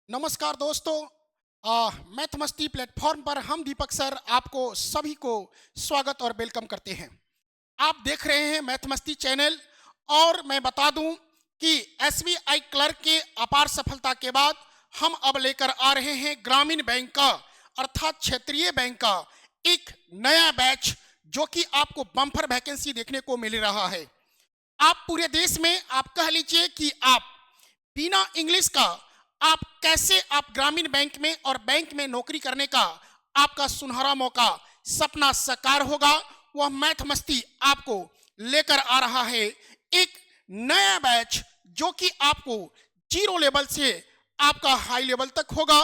नमस्कार दोस्तों। मैथ मस्ती प्लेटफॉर्म पर हम दीपक सर आपको सभी को स्वागत और वेलकम करते हैं। आप देख रहे हैं मैथ मस्ती चैनल। और मैं बता दूं कि एसबीआई क्लर्क के अपार सफलता के बाद हम अब लेकर आ रहे हैं ग्रामीण बैंक का अर्थात क्षेत्रीय बैंक का एक नया बैच, जो कि आपको बम्पर वैकेंसी देखने को मिल रहा है। आप पूरे देश में आप कह लीजिए कि आप बिना इंग्लिश का आप कैसे आप ग्रामीण बैंक में और बैंक में नौकरी करने का आपका सुनहरा मौका सपना साकार होगा, वह मैथ मस्ती आपको लेकर आ रहा है। एक नया बैच जो कि आपको जीरो लेवल से आपका हाई लेवल तक होगा।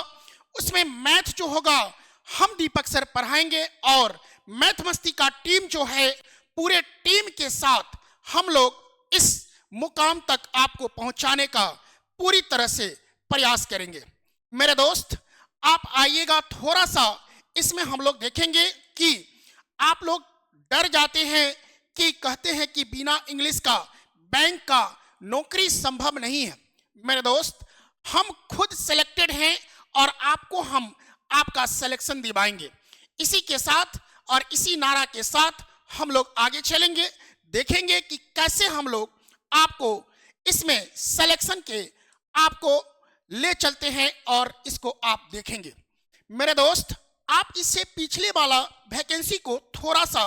उसमें मैथ जो होगा हम दीपक सर पढ़ाएंगे और मैथ मस्ती का टीम जो है पूरे टीम के साथ हम लोग इस मुकाम तक आपको पहुंचाने का पूरी तरह से प्रयास करेंगे। मेरे दोस्त, आप आइएगा, थोड़ा सा इसमें हम लोग देखेंगे कि आप लोग डर जाते हैं कि कहते हैं कि बिना इंग्लिश का बैंक का नौकरी संभव नहीं है। मेरे दोस्त, हम खुद सिलेक्टेड हैं और आपको हम आपका सिलेक्शन दिवाएंगे। इसी के साथ और इसी नारा के साथ हम लोग आगे चलेंगे, देखेंगे कि कैसे हम लोग आपको इसमें सिलेक्शन के आपको ले चलते हैं और इसको आप देखेंगे। मेरे दोस्त, आप इससे पिछले वाला वैकेंसी को थोड़ा सा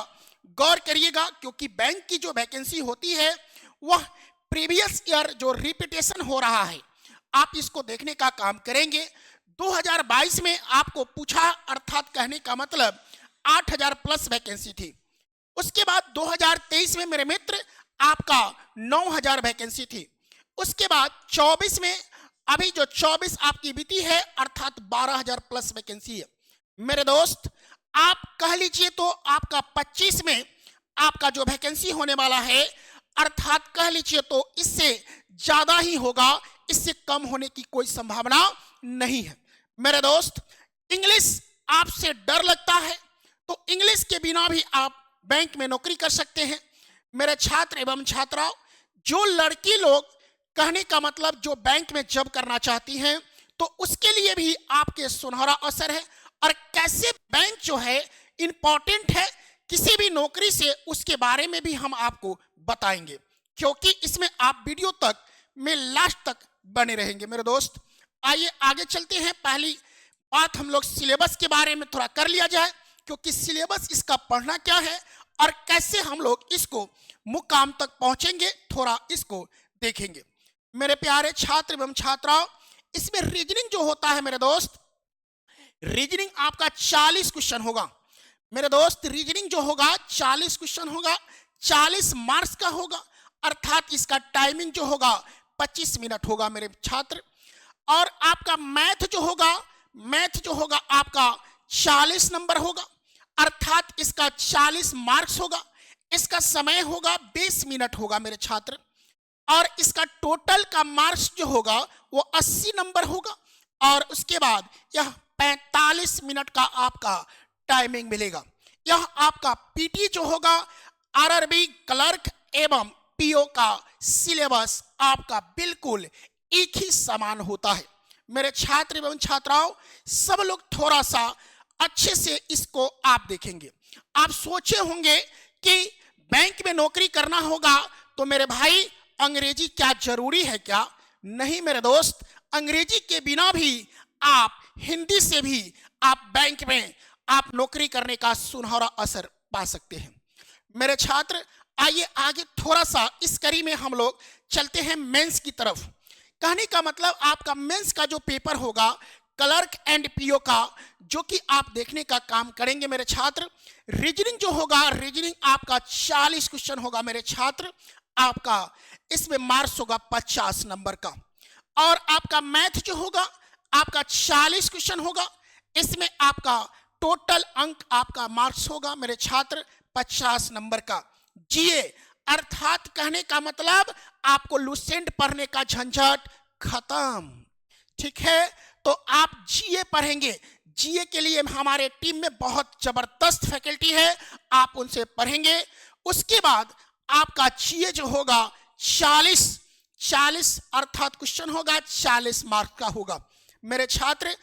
गौर करिएगा, क्योंकि बैंक की जो वैकेंसी होती है वह प्रीवियस ईयर जो रिपीटेशन हो रहा है, आप इसको देखने का काम करेंगे। 2022 में आपको पूछा, अर्थात कहने का मतलब 8000 प्लस वैकेंसी थी। उसके बाद 2023 में मेरे मित्र आपका 9000 वैकेंसी थी। उसके बाद 24 में अभी जो 24 आपकी बीती है, अर्थात 12000 प्लस वैकेंसी है। मेरे दोस्त, आप कह लीजिए तो आपका 25 में आपका जो वैकेंसी होने वाला है, अर्थात कह लीजिए तो इससे ज्यादा ही होगा, इससे कम होने की कोई संभावना नहीं है। मेरे दोस्त, इंग्लिश आपसे डर लगता है तो इंग्लिश के बिना भी आप बैंक में नौकरी कर सकते हैं। मेरे छात्र एवं छात्राओं, जो लड़की लोग कहने का मतलब जो बैंक में जॉब करना चाहती हैं, तो उसके लिए भी आपके सुनहरा अवसर है। और कैसे बैंक जो है इंपॉर्टेंट है किसी भी नौकरी से, उसके बारे में भी हम आपको बताएंगे, क्योंकि इसमें आप वीडियो तक में लास्ट तक बने रहेंगे। मेरे दोस्त, आइए आगे चलते हैं। पहली बात हम लोग सिलेबस के बारे में थोड़ा कर लिया जाए, क्योंकि सिलेबस इसका पढ़ना क्या है और कैसे हम लोग इसको मुकाम तक पहुंचेंगे, थोड़ा इसको देखेंगे। मेरे प्यारे छात्र एवं छात्राओं, इसमें रीजनिंग जो होता है मेरे दोस्त, रीजनिंग आपका 40 क्वेश्चन होगा। मेरे दोस्त, रीजनिंग जो होगा 40 क्वेश्चन होगा, 40 मार्क्स का होगा, अर्थात इसका टाइमिंग जो होगा 25 मिनट होगा मेरे छात्र। और आपका मैथ जो होगा आपका 40 नंबर होगा, अर्थात इसका 40 मार्क्स होगा। इसका समय होगा 20 मिनट होगा मेरे छात्र। और इसका टोटल का मार्क्स जो होगा वो 80 नंबर होगा। और उसके बाद यह 45 मिनट का आपका टाइमिंग मिलेगा। यह आपका पीटी जो होगा, आरआरबी क्लर्क एवं पीओ का सिलेबस आपका बिल्कुल एक ही समान होता है। मेरे छात्र एवं छात्राओं, सब लोग थोड़ा सा अच्छे से इसको आप देखेंगे। आप सोचे होंगे कि बैंक में नौकरी करना होगा तो मेरे भाई अंग्रेजी क्या जरूरी है क्या? नहीं मेरे दोस्त, अंग्रेजी के बिना भी आप हिंदी से भी आप बैंक में आप नौकरी करने का सुनहरा असर पा सकते हैं। मेरे छात्र, आइए आगे थोड़ा सा इस कड़ी में हम लोग चलते हैं मेंस की तरफ। कहने का मतलब आपका मेंस का जो पेपर होगा क्लर्क एंड पीओ का, जो कि आप देखने का काम करेंगे मेरे छात्र। रीजनिंग जो होगा, रीजनिंग आपका 40 क्वेश्चन होगा मेरे छात्र। आपका इसमें मार्क्स होगा 50 नंबर का। और आपका मैथ जो होगा आपका 40 क्वेश्चन होगा, इसमें आपका टोटल अंक आपका मार्क्स होगा मेरे छात्र 50 नंबर का। जीए अर्थात कहने का मतलब आपको लुसेंट पढ़ने का झंझट खत्म, ठीक है? तो आप जीए पढ़ेंगे। जीए के लिए हमारे टीम में बहुत जबरदस्त फैकल्टी है, आप उनसे पढ़ेंगे। उसके बाद आपका जीए जो होगा 40 अर्थात क्वेश्चन होगा 40 मार्क का होगा। मेरे छात्र,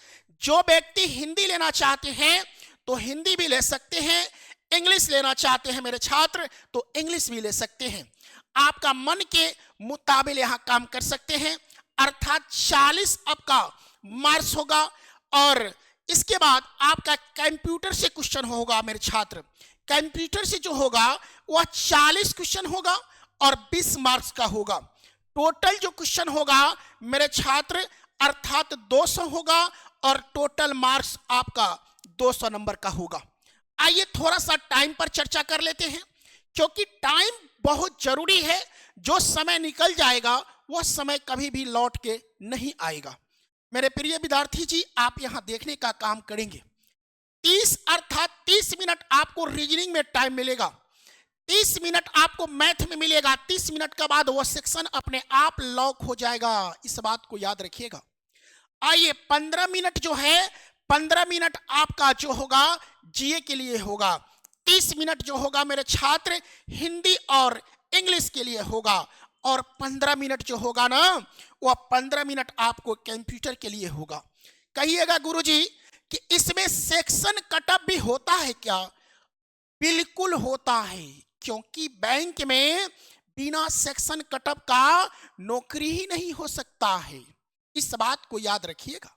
जो व्यक्ति हिंदी लेना चाहते हैं तो हिंदी भी ले सकते हैं, इंग्लिश लेना चाहते हैं मेरे छात्र तो इंग्लिश भी ले सकते हैं। आपका मन के मुताबिक यहां काम कर सकते हैं, अर्थात 40 आपका मार्क्स होगा। और इसके बाद आपका कंप्यूटर से क्वेश्चन होगा मेरे छात्र। कंप्यूटर से जो होगा वह 40 क्वेश्चन होगा और 20 मार्क्स का होगा। टोटल जो क्वेश्चन होगा मेरे छात्र अर्थात 200 होगा और टोटल मार्क्स आपका 200 नंबर का होगा। आइए थोड़ा सा टाइम पर चर्चा कर लेते हैं, क्योंकि टाइम बहुत जरूरी है। जो समय निकल जाएगा वह समय कभी भी लौट के नहीं आएगा। मेरे प्रिय विद्यार्थी जी, आप यहां देखने का काम करेंगे। 30 अर्थात 30 मिनट आपको रीजनिंग में टाइम मिलेगा, 30 मिनट आपको मैथ में मिलेगा। 30 मिनट के बाद वह सेक्शन अपने आप लॉक हो जाएगा, इस बात को याद रखिएगा। आइए 15 मिनट जो है, 15 मिनट आपका जो होगा जीए के लिए होगा। 30 मिनट जो होगा मेरे छात्र हिंदी और इंग्लिश के लिए होगा। और 15 मिनट जो होगा ना, वह 15 मिनट आपको कंप्यूटर के लिए होगा। कहिएगा गुरुजी कि इसमें सेक्शन कटअप भी होता है क्या? बिल्कुल होता है, क्योंकि बैंक में बिना सेक्शन कटअप का नौकरी ही नहीं हो सकता है। इस बात को याद रखिएगा,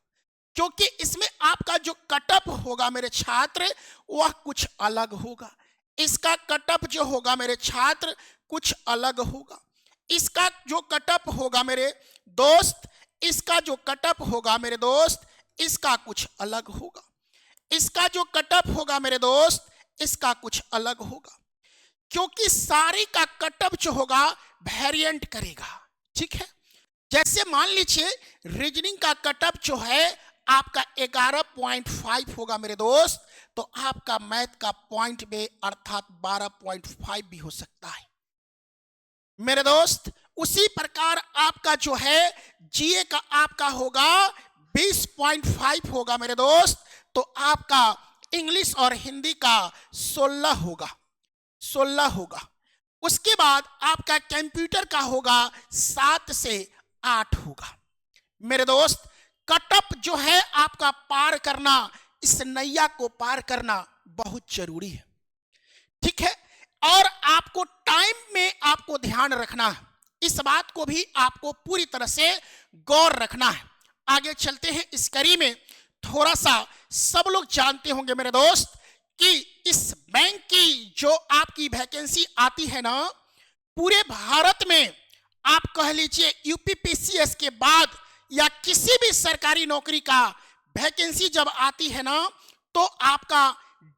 क्योंकि इसमें आपका जो कटअप होगा मेरे छात्र वह कुछ अलग होगा। इसका कटअप जो होगा मेरे छात्र कुछ अलग होगा। इसका जो कटअप होगा मेरे दोस्त, इसका जो कटअप होगा मेरे दोस्त, इसका कुछ अलग होगा। इसका जो कटअप होगा मेरे दोस्त, इसका कुछ अलग होगा, क्योंकि सारी का कटअप जो होगा वेरिएंट करेगा। ठीक है, जैसे मान लीजिए रीजनिंग का कटअप जो है आपका 11.5 होगा मेरे दोस्त, तो आपका मैथ का पॉइंट में अर्थात 12.5 भी हो सकता है मेरे दोस्त। उसी प्रकार आपका जो है जीए का आपका होगा 20.5 होगा मेरे दोस्त, तो आपका इंग्लिश और हिंदी का 16 होगा, 16 होगा। उसके बाद आपका कंप्यूटर का होगा 7 से 8 होगा मेरे दोस्त। कटअप जो है आपका पार करना, इस नैया को पार करना बहुत जरूरी है। ठीक है, और आपको टाइम में आपको ध्यान रखना है, इस बात को भी आपको पूरी तरह से गौर रखना है। आगे चलते हैं इस कड़ी में। थोड़ा सा सब लोग जानते होंगे मेरे दोस्त कि इस बैंक की जो आपकी वैकेंसी आती है ना, पूरे भारत में आप कह लीजिए यूपीपीसीएस के बाद या किसी भी सरकारी नौकरी का वैकेंसी जब आती है ना, तो आपका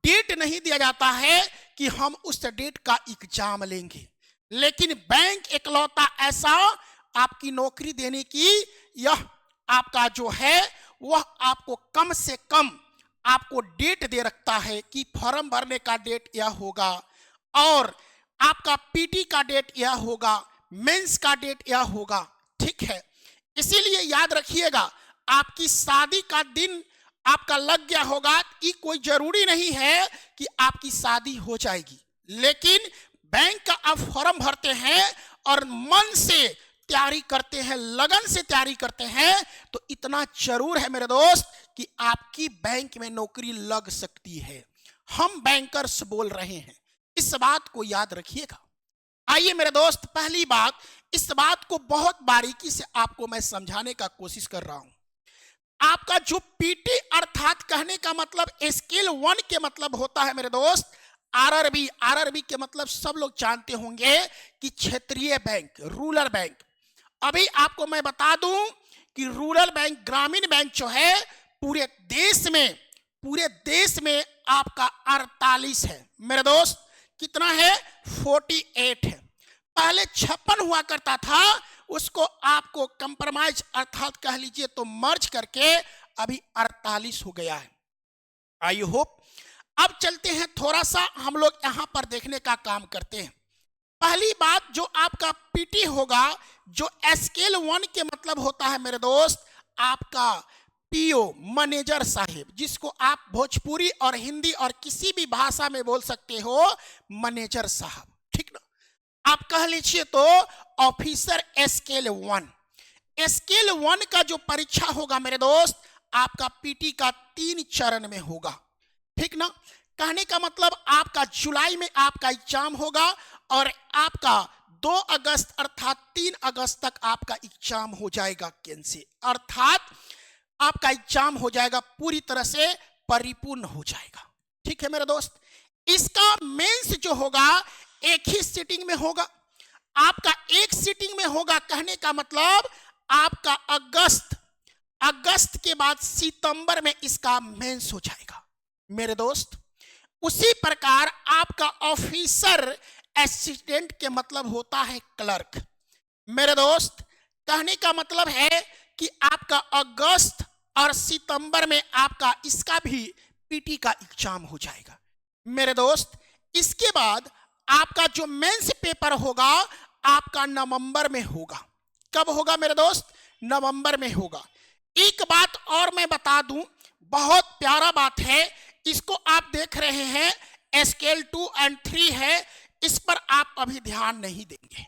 डेट नहीं दिया जाता है कि हम उस डेट का एग्जाम लेंगे, लेकिन बैंक इकलौता ऐसा आपकी नौकरी देने की यह आपका जो है वह आपको कम से कम आपको डेट दे रखता है कि फॉर्म भरने का डेट यह होगा और आपका पीटी का डेट यह होगा, मेंस का डेट यह होगा। ठीक है, इसीलिए याद रखिएगा आपकी शादी का दिन आपका लग गया होगा, ये कोई जरूरी नहीं है कि आपकी शादी हो जाएगी, लेकिन बैंक का आप फॉर्म भरते हैं और मन से तैयारी करते हैं, लगन से तैयारी करते हैं, तो इतना जरूर है मेरे दोस्त कि आपकी बैंक में नौकरी लग सकती है। हम बैंकर्स बोल रहे हैं, इस बात को याद रखिएगा। आइए मेरे दोस्त, पहली बात, इस बात को बहुत बारीकी से आपको मैं समझाने का कोशिश कर रहा हूं। आपका जो पीटी अर्थात कहने का मतलब स्केल 1 के मतलब होता है मेरे दोस्त आरआरबी। आरआरबी के मतलब सब लोग जानते होंगे कि क्षेत्रीय बैंक, रूरल बैंक। अभी आपको मैं बता दूं कि रूरल बैंक, ग्रामीण बैंक जो है पूरे देश में आपका 48 है मेरे दोस्त। कितना है? 48 है। पहले 56 हुआ करता था, उसको आपको कंप्रोमाइज अर्थात कह लीजिए तो मर्ज करके अभी 48 हो गया है। I hope. अब चलते हैं, थोड़ा सा हम लोग यहां पर देखने का काम करते हैं। पहली बात, जो आपका पीटी होगा, जो स्केल 1 के मतलब होता है मेरे दोस्त आपका पीओ, मैनेजर साहिब, जिसको आप भोजपुरी और हिंदी और किसी भी भाषा में बोल सकते हो मैनेजर साहब। ठीक ना, आप कह लीजिए तो ऑफिसर स्केल 1। स्केल 1 का जो परीक्षा होगा मेरे दोस्त आपका पीटी का 3 चरण में होगा, ठीक ना। कहने का मतलब आपका जुलाई में आपका एग्जाम होगा और आपका 2 अगस्त अर्थात 3 अगस्त तक आपका एग्जाम हो जाएगा कैंसिल, अर्थात आपका एग्जाम हो जाएगा पूरी तरह से परिपूर्ण हो जाएगा, ठीक है मेरे दोस्त। इसका मेंस जो होगा एक ही सीटिंग में होगा, आपका एक सीटिंग में होगा। कहने का मतलब आपका अगस्त के बाद सितंबर में इसका मेंस हो जाएगा मेरे दोस्त। उसी प्रकार आपका ऑफिसर असिस्टेंट के मतलब होता है क्लर्क मेरे दोस्त। कहने का मतलब है कि आपका अगस्त और सितंबर में आपका इसका भी पीटी का एग्जाम हो जाएगा मेरे दोस्त। इसके बाद आपका जो मेंस पेपर होगा आपका नवंबर में होगा। कब होगा मेरे दोस्त? नवंबर में होगा। एक बात और मैं बता दूं, बहुत प्यारा बात है, इसको आप देख रहे हैं स्केल 2 और 3 है, इस पर आप अभी ध्यान नहीं देंगे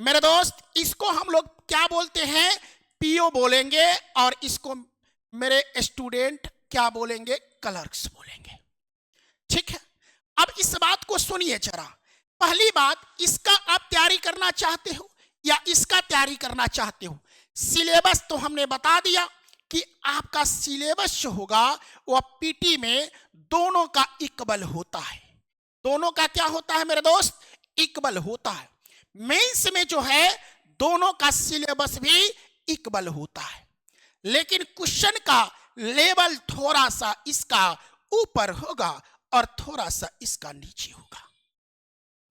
मेरे दोस्त। इसको हम लोग क्या बोलते हैं? पीओ बोलेंगे, और इसको मेरे स्टूडेंट क्या बोलेंगे? क्लर्क्स बोलेंगे, ठीक है। अब इस बात को सुनिए जरा। पहली बात, इसका आप तैयारी करना चाहते हो या इसका तैयारी करना चाहते हो? सिलेबस तो हमने बता दिया कि आपका सिलेबस जो होगा वो पीटी में दोनों का इक्वल होता है। दोनों का क्या होता है मेरे दोस्त? इक्वल होता है। मेंस में जो है दोनों का सिलेबस भी इक्वल होता है, लेकिन क्वेश्चन का लेवल थोड़ा सा इसका ऊपर होगा और थोड़ा सा इसका नीचे होगा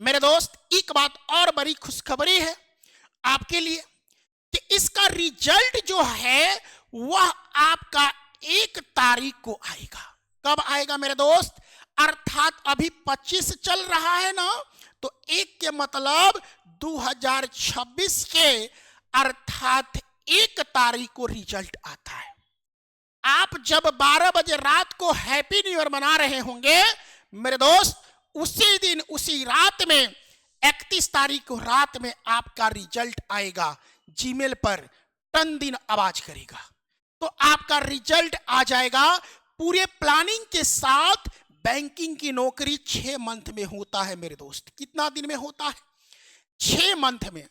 मेरे दोस्त। एक बात और बड़ी खुशखबरी है आपके लिए कि इसका रिजल्ट जो है वह आपका 1 तारीख को आएगा। कब आएगा मेरे दोस्त? अर्थात अभी 25 चल रहा है ना, तो 1 के मतलब 2026 के अर्थात 1 तारीख को रिजल्ट आता है। आप जब 12 बजे रात को हैप्पी न्यू ईयर मना रहे होंगे मेरे दोस्त, उसी दिन उसी रात में 31 तारीख को रात में आपका रिजल्ट आएगा। जीमेल पर टन दिन आवाज करेगा तो आपका रिजल्ट आ जाएगा। पूरे प्लानिंग के साथ बैंकिंग की नौकरी 6 मंथ में होता है मेरे दोस्त। कितना दिन में होता है? 6 मंथ में।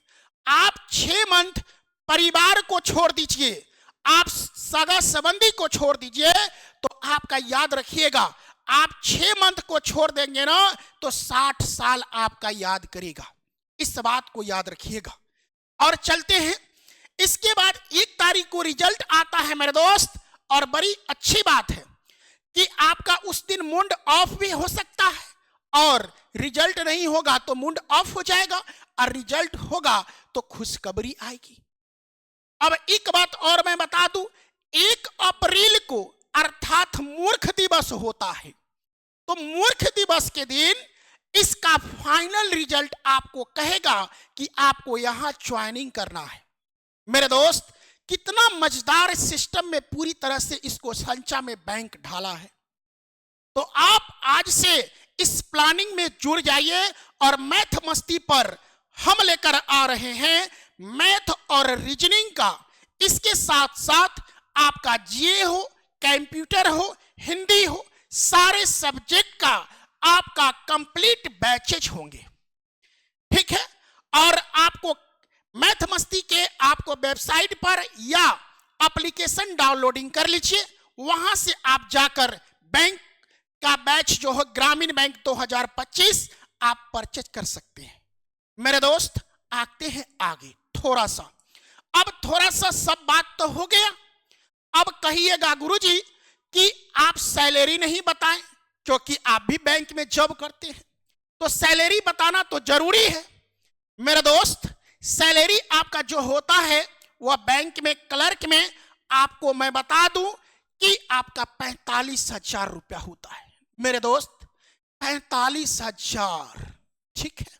आप 6 मंथ परिवार को छोड़ दीजिए, आप सगा संबंधी को छोड़ दीजिए, तो आपका याद रखिएगा, आप 6 मंथ को छोड़ देंगे ना तो 60 साल आपका याद करेगा। इस बात को याद रखिएगा। और चलते हैं, इसके बाद 1 तारीख को रिजल्ट आता है मेरे दोस्त, और बड़ी अच्छी बात है कि आपका उस दिन मूड ऑफ भी हो सकता है, और रिजल्ट नहीं होगा तो मूड ऑफ हो जाएगा, और रिजल्ट होगा तो खुशखबरी आएगी। अब एक बात और मैं बता दूं, 1 अप्रैल को अर्थात मूर्ख दिवस होता है, तो मूर्ख दिवस के दिन इसका फाइनल रिजल्ट आपको कहेगा कि आपको यहां ज्वाइनिंग करना है मेरे दोस्त। कितना मजेदार सिस्टम में पूरी तरह से इसको संचा में बैंक ढाला है। तो आप आज से इस प्लानिंग में जुड़ जाइए, और मैथ मस्ती पर हम लेकर आ रहे हैं मैथ और रीजनिंग का। इसके साथ साथ आपका जीए हो, कंप्यूटर हो, हिंदी हो, सारे सब्जेक्ट का आपका कंप्लीट बैचेज होंगे, ठीक है। और आपको मैथ मस्ती के आपको वेबसाइट पर या एप्लीकेशन डाउनलोडिंग कर लीजिए, वहां से आप जाकर बैंक का बैच जो है ग्रामीण बैंक 2025 आप परचेज कर सकते हैं मेरे दोस्त। आते हैं आगे थोड़ा सा। अब थोड़ा सा सब बात तो हो गया। अब कहिएगा गुरुजी कि आप सैलरी नहीं बताएं, क्योंकि आप भी बैंक में जॉब करते हैं, तो सैलरी बताना तो जरूरी है मेरे दोस्त। सैलरी आपका जो होता है वह बैंक में क्लर्क में आपको मैं बता दूं कि आपका 45,000 रुपया होता है मेरे दोस्त, 45,000, ठीक है।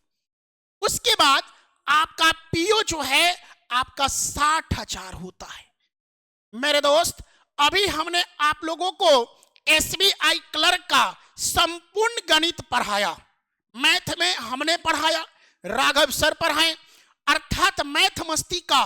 उसके बाद आपका पीओ जो है आपका 60,000 होता है मेरे दोस्त। अभी हमने आप लोगों को एसबीआई क्लर्क का संपूर्ण गणित पढ़ाया, मैथ में हमने पढ़ाया, राघव सर पढ़ाए, अर्थात मैथ मस्ती का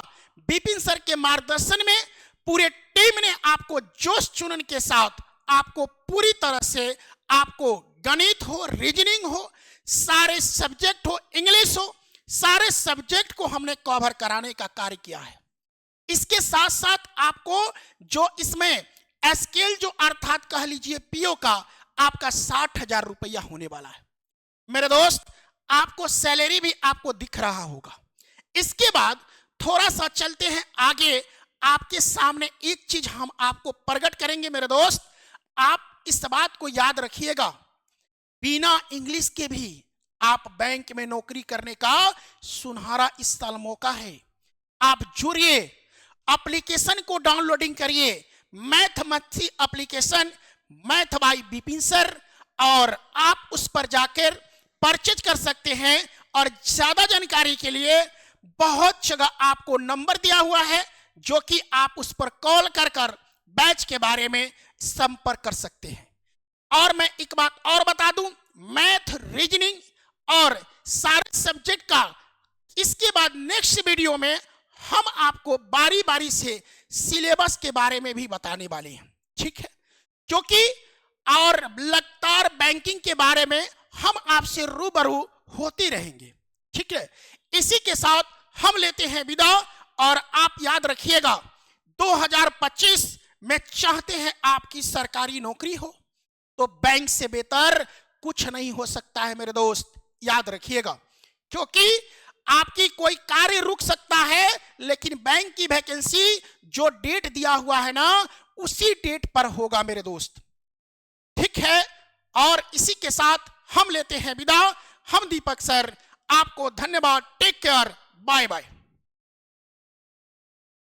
विपिन सर के मार्गदर्शन में पूरे टीम ने आपको जोश चुनन के साथ आपको पूरी तरह से आपको गणित हो, रीजनिंग हो, सारे सब्जेक्ट हो, इंग्लिश हो, सारे सब्जेक्ट को हमने कवर कराने का कार्य किया है। इसके साथ साथ आपको जो इसमें स्केल जो अर्थात कह लीजिए पीओ का आपका 60,000 रुपया होने वाला है। मेरे दोस्त, आपको सैलरी भी आपको दिख रहा होगा। इसके बाद थोड़ा सा चलते हैं आगे। आपके सामने एक चीज हम आपको प्रकट करेंगे मेरे दोस्त, आप इस बात को याद रखिएगा, बिना इंग्लिश के भी आप बैंक में नौकरी करने का सुनहरा इस साल मौका है। आप जुड़िए, एप्लीकेशन को डाउनलोडिंग करिए, mathematics application, math bye Vipin sir, और आप उस पर जाकर परचेज कर सकते हैं। और ज्यादा जानकारी के लिए बहुत जगह आपको नंबर दिया हुआ है, जो कि आप उस पर कॉल कर कर बैच के बारे में संपर्क कर सकते हैं। और मैं एक बात और बता दूं, मैथ, रीजनिंग और सारे सब्जेक्ट का इसके बाद नेक्स्ट वीडियो में हम आपको बारी बारी से सिलेबस के बारे में भी बताने वाले हैं, ठीक है? क्योंकि और लगातार बैंकिंग के बारे में हम आपसे रूबरू होते रहेंगे, ठीक है? इसी के साथ हम लेते हैं विदा। और आप याद रखिएगा, 2025 में चाहते हैं आपकी सरकारी नौकरी हो, तो बैंक से बेहतर कुछ नहीं हो सकता है मेरे दोस्त, याद रखिएगा। क्योंकि आपकी कोई कार्य रुक सकता है, लेकिन बैंक की वैकेंसी जो डेट दिया हुआ है ना, उसी डेट पर होगा मेरे दोस्त, ठीक है? और इसी के साथ हम लेते हैं विदा। हम दीपक सर आपको धन्यवाद, टेक केयर, बाय बाय।